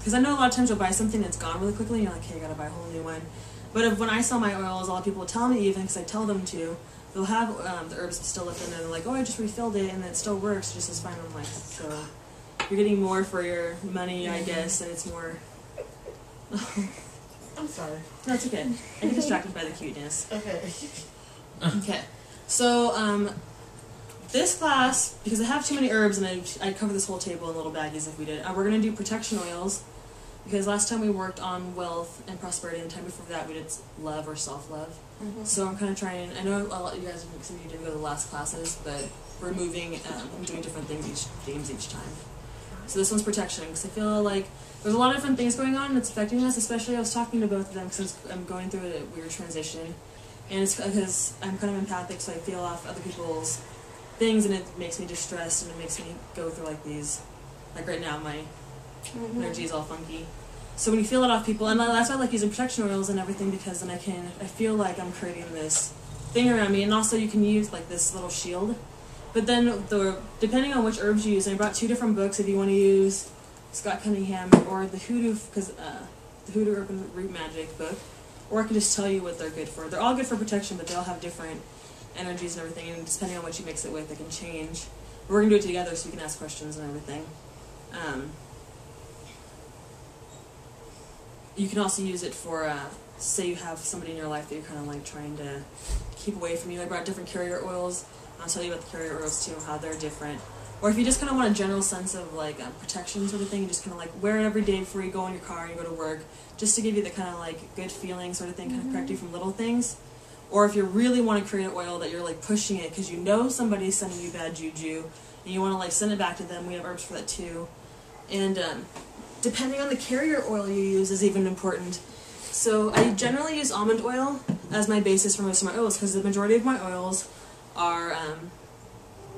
because I know a lot of times you'll buy something that's gone really quickly and you're like, hey, I gotta buy a whole new one. But when I sell my oils, a lot of people will tell me, even because I tell them to, they'll have the herbs still left in there and they're like, oh, I just refilled it and it still works just as fine. I'm like, so you're getting more for your money, I guess, and it's more... I'm sorry. No, it's okay. I get distracted by the cuteness. Okay. Okay. So, this class, because I have too many herbs and I'd cover this whole table in little baggies if we did, we're going to do protection oils, because last time we worked on wealth and prosperity, and the time before that we did love or self-love. So I'm kind of trying, I know a lot of you guys, some of you didn't go to the last classes, but we're moving and doing different things, themes each time. So this one's protection, because I feel like there's a lot of different things going on and it's affecting us, especially I was talking to both of them because I'm going through a weird transition. And it's because I'm kind of empathic, so I feel off other people's things and it makes me distressed and it makes me go through like these, like right now my energy is all funky. So when you feel it off people, and that's why I like using protection oils and everything, because then I feel like I'm creating this thing around me, and also you can use like this little shield. But then, depending on which herbs you use, and I brought 2 different books if you want to use Scott Cunningham or the Hoodoo, because the Hoodoo Herb and Root Magic book, or I can just tell you what they're good for. They're all good for protection, but they all have different energies and everything, and depending on what you mix it with, it can change. We're going to do it together so you can ask questions and everything. You can also use it for, say you have somebody in your life that you're kind of like trying to keep away from you. I brought different carrier oils. I'll tell you about the carrier oils too, how they're different. Or if you just kind of want a general sense of like protection sort of thing, you just kind of like wear it every day before you go in your car and you go to work, just to give you the kind of like good feeling sort of thing, kind of protect you from little things. Or if you really want to create an oil that you're like pushing it because you know somebody's sending you bad juju and you want to like send it back to them, we have herbs for that too. And depending on the carrier oil you use is even important. So I generally use almond oil as my basis for most of my oils because the majority of my oils are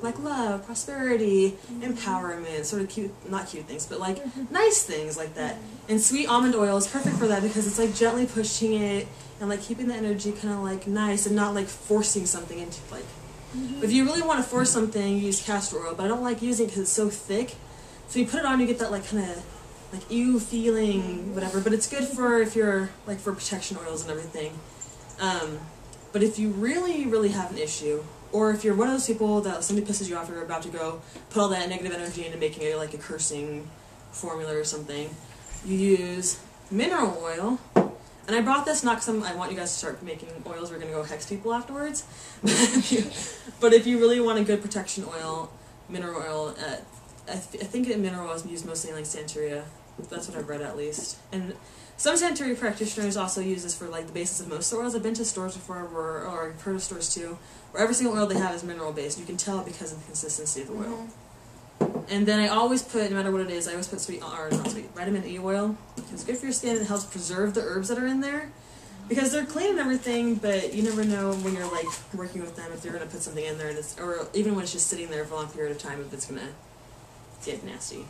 like love, prosperity, empowerment, sort of cute, not cute things, but like nice things like that. And sweet almond oil is perfect for that because it's like gently pushing it and like keeping the energy kind of like nice and not like forcing something into like. If you really want to force something, you use castor oil, but I don't like using it because it's so thick. So you put it on, you get that like kind of like ew feeling, whatever. But it's good for if you're like for protection oils and everything. But if you really, really have an issue, or if you're one of those people that somebody pisses you off, you're about to go put all that negative energy into making it like a cursing formula or something, you use mineral oil. And I brought this not because I want you guys to start making oils. We're going to go hex people afterwards. But if you really want a good protection oil, mineral oil, I think mineral oil is used mostly in like Santeria. That's what I've read at least. And some Santeria practitioners also use this for like the basis of most oils. I've been to stores before, or I've heard of stores too, where every single oil they have is mineral based. You can tell because of the consistency of the oil. And then I always put, no matter what it is, I always put vitamin E oil. It's good for your skin and it helps preserve the herbs that are in there. Because they're clean and everything, but you never know when you're like working with them if you're going to put something in there, and it's, or even when it's just sitting there for a long period of time, if it's going to get nasty.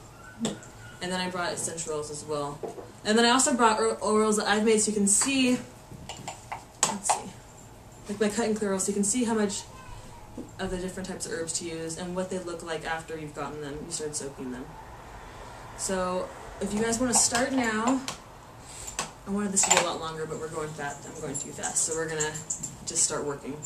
And then I brought essential oils as well. And then I also brought oils that I've made so you can see, let's see, like my cut and clear oils, so you can see how much of the different types of herbs to use and what they look like after you've gotten them, you started soaking them. So if you guys want to start now, I wanted this to be a lot longer, but we're going fast. I'm going too fast, so we're gonna just start working.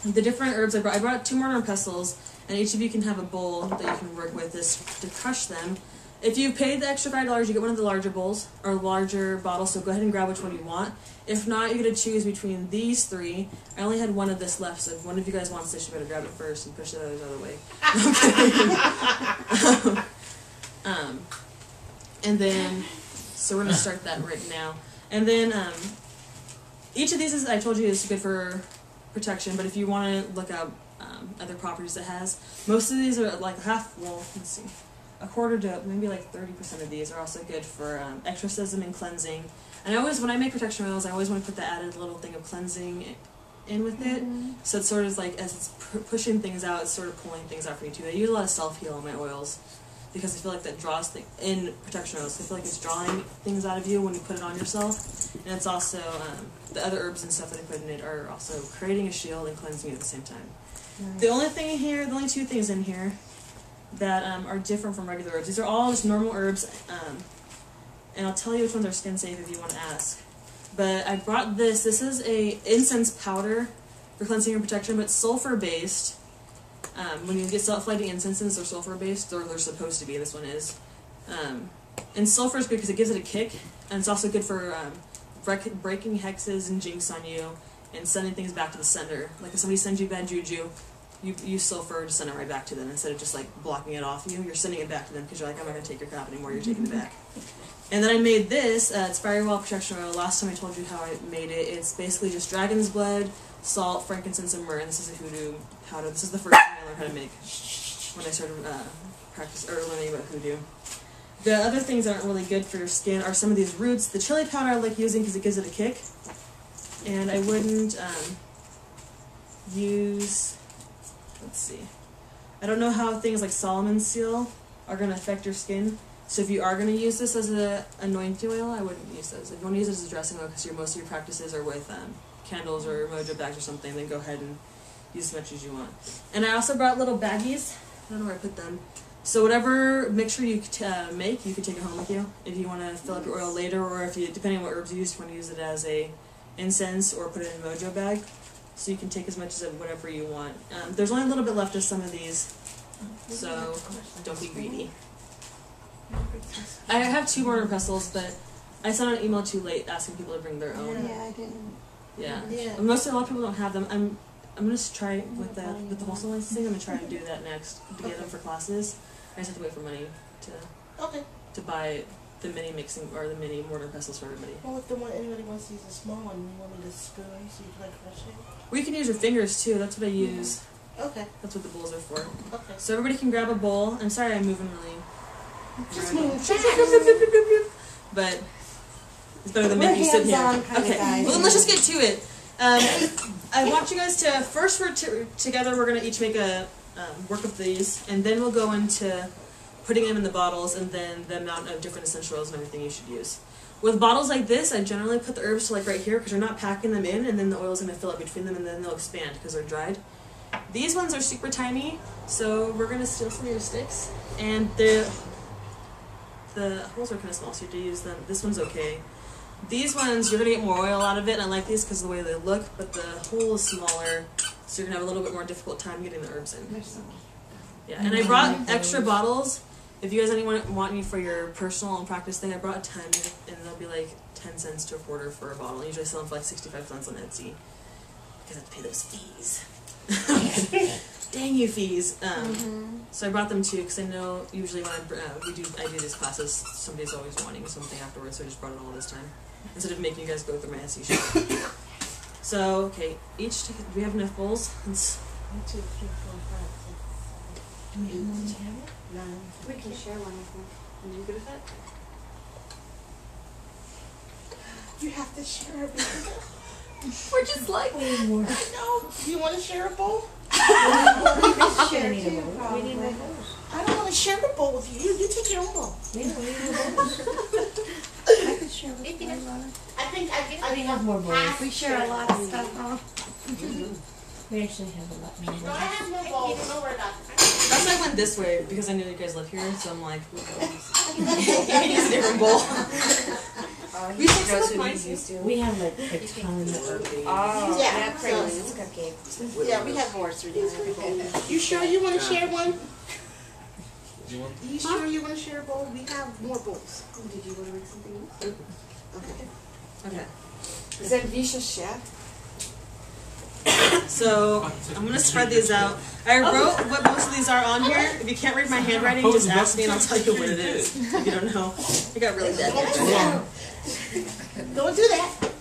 The different herbs I brought 2 mortar and pestles, and each of you can have a bowl that you can work with this to crush them. If you paid the extra $5, you get one of the larger bowls or larger bottles. So go ahead and grab which one you want. If not, you're gonna choose between these 3. I only had one of this left, so if one of you guys wants this, you better grab it first and push the others out of the way. Okay. And then. So we're going to start that right now. And then each of these, is, I told you, is good for protection, but if you want to look up other properties it has, most of these are like let's see, a quarter to maybe like 30% of these are also good for exorcism and cleansing. And I always, when I make protection oils, I always want to put the added little thing of cleansing in with it. So it's sort of like, as it's pushing things out, it's sort of pulling things out for you too. I use a lot of self-heal in my oils, because I feel like that draws things in protection oils. I feel like it's drawing things out of you when you put it on yourself, and it's also the other herbs and stuff that I put in it are also creating a shield and cleansing at the same time. The only thing in here, the only 2 things in here, that are different from regular herbs. These are all just normal herbs, and I'll tell you which ones are skin safe if you want to ask. But I brought this. This is a incense powder for cleansing and protection, but it's sulfur based. When you get self-lighting incenses, they're sulfur based, or they're supposed to be. This one is. And sulfur is good because it gives it a kick, and it's also good for breaking hexes and jinx on you, and sending things back to the sender. Like if somebody sends you bad juju, you use sulfur to send it right back to them instead of just like blocking it off you. You're sending it back to them because you're like, I'm not going to take your crap anymore, you're taking it back. And then I made this, it's Firewall Protection Oil. Last time I told you how I made it. It's basically just dragon's blood, salt, frankincense, and myrrh. And this is a hoodoo powder. This is the first thing I learned how to make when I started learning about hoodoo. The other things that aren't really good for your skin are some of these roots. The chili powder I like using because it gives it a kick. And I wouldn't use, let's see, I don't know how things like Solomon's seal are going to affect your skin. So if you are going to use this as an anointing oil, I wouldn't use this. If you want to use it as a dressing oil because most of your practices are with candles or mojo bags or something, then go ahead and use as much as you want. And I also brought little baggies. I don't know where I put them. So whatever mixture you make, you can take it home with you. If you want to fill up your oil later, or if you, depending on what herbs you use, you want to use it as a incense or put it in a mojo bag. So you can take as much of whatever you want. There's only a little bit left of some of these, so don't be greedy. I have 2 mortar pestles, but I sent out an email too late asking people to bring their own. Yeah, I didn't. Yeah. A lot of people don't have them. I'm gonna try with the wholesale licensing. I'm gonna try to do that next to get them for classes. I just have to wait for money to buy the mini mixing or the mini mortar pestles for everybody. Well, if anybody wants to use a small one, you want me to spoon so you can crush it? Well, you can use your fingers too. That's what I use. Okay. That's what the bowls are for. Okay. So everybody can grab a bowl. I'm sorry I'm moving really. Just move. But it's better than making you sit here. Okay. Well, then let's just get to it. I want you guys to first together. We're gonna each make a work of these, and then we'll go into putting them in the bottles, and then the amount of different essential oils and everything you should use. With bottles like this, I generally put the herbs to like right here because you're not packing them in, and then the oil's gonna fill up between them, and then they'll expand because they're dried. These ones are super tiny, so we're gonna steal some of your sticks, and the holes are kind of small, so you have to use them. This one's okay. These ones, you're going to get more oil out of it, and I like these because of the way they look, but the hole is smaller, so you're going to have a little bit more difficult time getting the herbs in. Yeah, and I brought extra bottles. If you guys want any for your personal and practice thing, I brought a ton, and they'll be like 10 cents to a quarter for a bottle. I usually sell them for like 65 cents on Etsy, because I have to pay those fees. Dang you fees. So I brought them too because I know usually when I do these classes, somebody's always wanting something afterwards, so I just brought it all this time instead of making you guys go through my Etsy shop. So okay, do we have enough bowls? 1, 2, 3, 4, 5, 6, 7, 8, 9. We can share one with me. Are you good with that? You have to share a bowl. We're just like I know. You want to share a bowl? share too, We need more bowls. I don't want to share a bowl with you. You take your own bowl. We need I could share with you. I have more bowls. We share a lot of stuff. We actually have a lot more. No, I have more bowls. Don't worry about it. That's why I went this way because I knew you guys live here, so I'm like, you can use a different bowl. We have like a ton of Oh, Yeah, praise cupcakes. Yeah, we have more for these. You sure you want to share one? You sure you want to share a bowl? We have more bowls. Did you want to make something else? Okay. Is that Visha chef? So I'm gonna spread these out. I wrote what most of these are on here. If you can't read my handwriting, just ask me and I'll tell you what it is. If you don't know, I got really bad handwriting. Don't do that.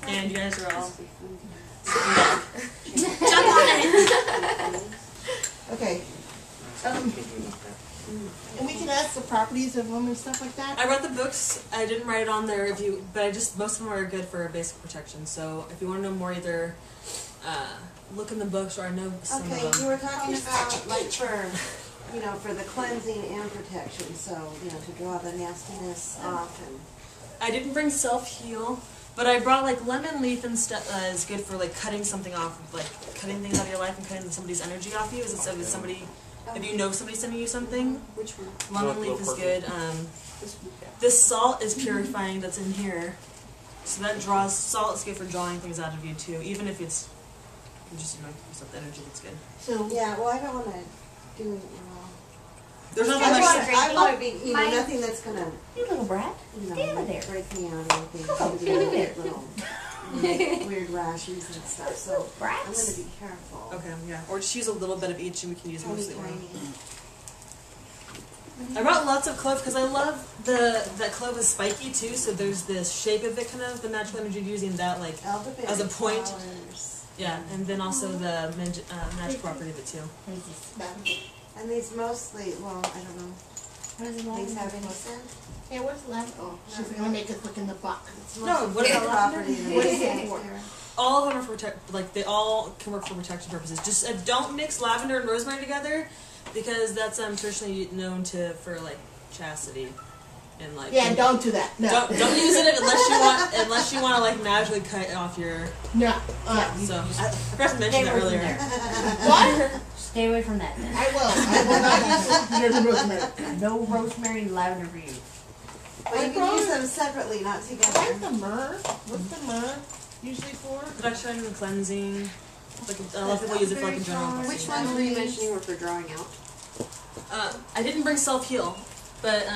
And you guys are all sitting back. Jump on it. Okay. And we can ask the properties of them and stuff like that. I wrote the books. I didn't write it on there. But most of them are good for basic protection. So if you want to know more, either look in the books or I know some of Okay, them. you were talking about like for the cleansing and protection. So to draw the nastiness off and. I didn't bring self-heal, but I brought like lemon leaf and stuff is good for like cutting something off, like cutting things out of your life and cutting somebody's energy off you. If somebody If you know somebody's sending you something, Which one? lemon leaf is good. This salt is purifying that's in here. So that draws, salt is good for drawing things out of you too, even if it's just, you know, use up the energy that's good. So, yeah, well, I don't want to do, There's nothing I like, want to be, you know, nothing that's going to, You little brat. you know, Stay over there. break me out or anything. Come on, Maybe stay I'll over get there. little weird rashes and stuff, so I'm Brats. going to be careful. okay, yeah. Or just use a little bit of each and we can use Tiny, mostly oil. tiny. I brought lots of clove because I love that clove is spiky too, so there's this shape of it kind of, the magical energy using that like, Elderberry as a point. flowers. yeah, and then also the magic property of it too. And these mostly, well, I don't know, What is it these have any scent? Yeah, what's left? Oh, she's gonna make us look in the box. It's No, mostly what about property. and What they is it scent for? there. All of them are for they all can work for protection purposes. Just don't mix lavender and rosemary together because that's traditionally known for like chastity and like. Yeah, don't do that. No. Don't use it unless you want to like magically cut off your. No. So I forgot to mention that earlier. What? Stay away from that then. I will not use the rosemary. No rosemary lavender for you. But you can use them separately, not I like together. the myrrh. What's the myrrh usually for? Protection and cleansing. Like a lot of people use it for like a general. Which ones were you mentioning were for drawing out? I didn't bring self-heal, but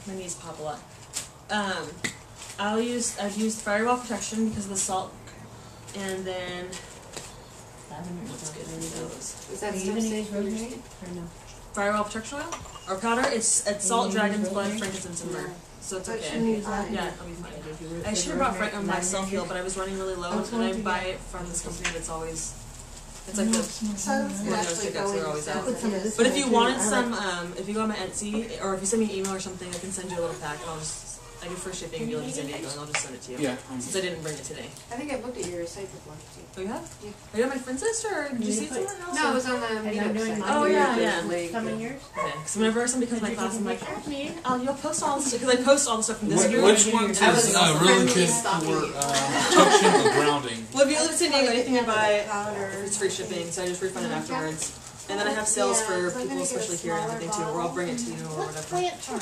my knees pop a lot. I've used firewall protection because of the salt, and then Lavender what's is good not in really good. those? Is that Are you stuff gonna safe use for your rosemary skin? or no? Firewall protection oil or powder? It's salt, use dragon's blood, rosemary? frankincense, and myrrh. So it's But okay. shouldn't use that. Yeah, I'll be fine. If you I put should have brought rosemary- my lavender self-heal, in but I was running really low, Which and one I do you buy get? it from this company that's always. It's like the. So it's One of those actually pickups going are always out. Put some of this But in if you there, too. wanted I some, like- if you go on my Etsy, or if you send me an email or something, I can send you a little pack, and I do free shipping if you live in San Diego, and I'll just send it to you. Yeah. Since I didn't bring it today. I think I looked at your site before too. Oh, you have? Yeah. Are you on my friend's list, or did you see it put- somewhere else? No, it was on the And I'm Meetup doing site. mine. Oh, yeah, yeah. Some of yours? Okay, because whenever somebody comes to my class, I'm like, Me? oh, you'll post all this, because I post all the stuff from this group. Which ones I was is also really friendly good stalking for you. protection or grounding? Well, if you live in San Diego, anything you buy, Powder. it's free shipping, so I just refund it afterwards. And then I have sales Yeah, for so I'm people, gonna get a especially here and smaller everything too, or I'll bring it to you or What's whatever. plant charm?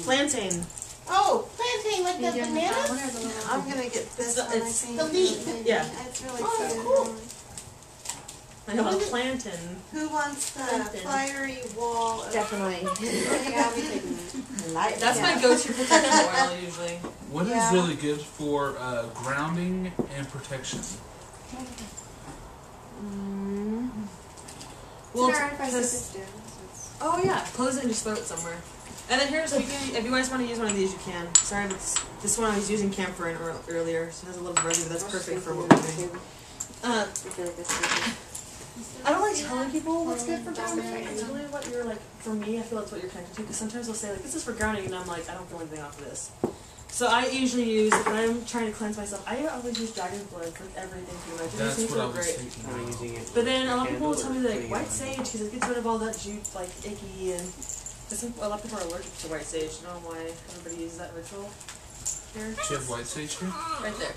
Plantain. Oh, plantain like the bananas? I'm going to get this one, I It's think. the leaf. Yeah. It's really Oh, cute. I know, a plantain. Who wants the Something. fiery wall of... Definitely. Yeah, I'll be taking that. Light, That's yeah. my go-to protection oil usually. What is Yeah. really good for grounding and protection? Well, It's alright if I sit because- this down, so it's- oh yeah, close it and just throw it somewhere. And then here's, if you guys want to use one of these, you can. Sorry, but this one I was using camphor in earlier, so it has a little resin, but that's I'll perfect just for go what through we're doing. too. Uh, I feel like that's good. I don't like telling people what's good for grounding. It's really what you're like. For me, I feel that's what you're connected to. Because sometimes they'll say like, "This is for grounding," and I'm like, "I don't feel anything off of this." So I usually use when I'm trying to cleanse myself. I always use dragon's blood for everything pretty much. It makes That's me what I feel was great. thinking. But then a lot of people will tell me like white sage because it gets rid of all that juice, like icky, and a lot of people are allergic to white sage. I don't know why everybody uses that ritual. Here, Do you have white sage here? right there.